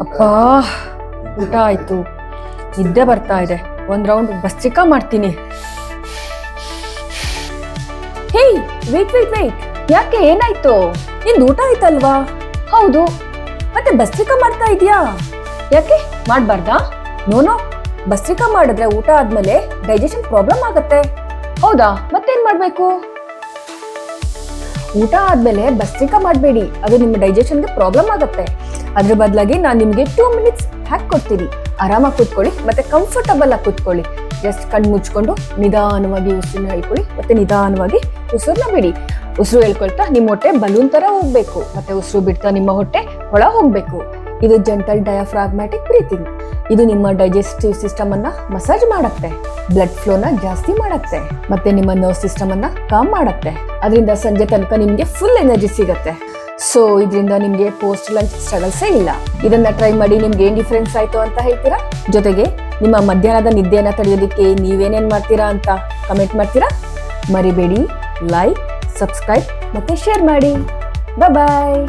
ಅಪ್ಪ ಊಟ ಆಯ್ತು, ನಿದ್ದೆ ಬರ್ತಾ ಇದೆ. ಒಂದ್ ರೌಂಡ್ ಭಸ್ತ್ರಿಕಾ ಮಾಡ್ತೀನಿ. ಹೇಯ್ ವೇಟ್ ವೇಟ್ ವೇಟ್, ಯಾಕೆ ಏನಾಯ್ತು? ನಿಂದು ಊಟ ಆಯ್ತಲ್ವಾ? ಹೌದು, ಮತ್ತೆ ಭಸ್ತ್ರಿಕಾ ಮಾಡ್ತಾ ಇದೀಯಾ? ಯಾಕೆ ಮಾಡ್ಬಾರ್ದಾ? ನೋನೋ, ಭಸ್ತ್ರಿಕಾ ಮಾಡಿದ್ರೆ ಊಟ ಆದ್ಮೇಲೆ ಡೈಜೆಷನ್ ಪ್ರಾಬ್ಲಮ್ ಆಗತ್ತೆ. ಹೌದಾ, ಮತ್ತೇನ್ ಮಾಡ್ಬೇಕು? ಊಟ ಆದ್ಮೇಲೆ ಭಸ್ತ್ರಿಕಾ ಮಾಡಬೇಡಿ, ಅದು ನಿಮ್ಮ ಡೈಜೆಷನ್ಗೆ ಪ್ರಾಬ್ಲಮ್ ಆಗತ್ತೆ. ಅದ್ರ ಬದಲಾಗಿ ನಾನು ನಿಮ್ಗೆ 2 ಮಿನಿಟ್ಸ್ ಹ್ಯಾಕ್ ಕೊಡ್ತೀನಿ. ಆರಾಮಾಗಿ ಕೂತ್ಕೊಳ್ಳಿ, ಮತ್ತೆ ಕಂಫರ್ಟಬಲ್ ಆಗಿ ಕೂತ್ಕೊಳ್ಳಿ. ಜಸ್ಟ್ ಕಣ್ಣು ಮುಚ್ಕೊಂಡು ನಿಧಾನವಾಗಿ ಉಸಿರನ್ನ ಹೇಳ್ಕೊಳ್ಳಿ, ಮತ್ತೆ ನಿಧಾನವಾಗಿ ಉಸಿರನ್ನ ಬಿಡಿ. ಉಸಿರು ಹೇಳ್ಕೊಳ್ತಾ ನಿಮ್ಮ ಹೊಟ್ಟೆ ಬಲೂನ್ ತರ ಹೋಗ್ಬೇಕು, ಮತ್ತೆ ಉಸಿರು ಬಿಡ್ತಾ ನಿಮ್ಮ ಹೊಟ್ಟೆ ಒಳ ಹೋಗ್ಬೇಕು. ಇದು ಜೆಂಟಲ್ ಡಯಾಫ್ರಾಗ್ಮ್ಯಾಟಿಕ್ ಬ್ರೀತಿಂಗ್. ಇದು ನಿಮ್ಮ ಡೈಜೆಸ್ಟಿವ್ ಸಿಸ್ಟಮ್ ಅನ್ನ ಮಸಾಜ್ ಮಾಡತ್ತೆ, ಬ್ಲಡ್ ಫ್ಲೋನ ಜಾಸ್ತಿ ಮಾಡತ್ತೆ, ಮತ್ತೆ ನಿಮ್ಮ ನರ್ವ್ ಸಿಸ್ಟಮ್ ಅನ್ನ ಕಾಮ್ ಮಾಡತ್ತೆ. ಅದರಿಂದ ಸಂಜೆ ತನಕ ನಿಮ್ಗೆ ಫುಲ್ ಎನರ್ಜಿ ಸಿಗತ್ತೆ. ಸೊ ಇದರಿಂದ ನಿಮ್ಗೆ ಪೋಸ್ಟ್ ಲಂಚ್ ಸ್ಟ್ರಗಲ್ಸೇ ಇಲ್ಲ. ಇದನ್ನ ಟ್ರೈ ಮಾಡಿ, ನಿಮ್ಗೆ ಏನ್ ಡಿಫ್ರೆನ್ಸ್ ಆಯ್ತು ಅಂತ ಹೇಳ್ತೀರಾ? ಜೊತೆಗೆ ನಿಮ್ಮ ಮಧ್ಯಾಹ್ನದ ನಿದ್ದೆಯನ್ನ ತಡೆಯೋದಕ್ಕೆ ನೀವೇನೇನ್ ಮಾಡ್ತೀರಾ ಅಂತ ಕಮೆಂಟ್ ಮಾಡ್ತೀರಾ? ಮರಿಬೇಡಿ, ಲೈಕ್, ಸಬ್ಸ್ಕ್ರೈಬ್ ಮತ್ತೆ ಶೇರ್ ಮಾಡಿ. ಬಾಯ್.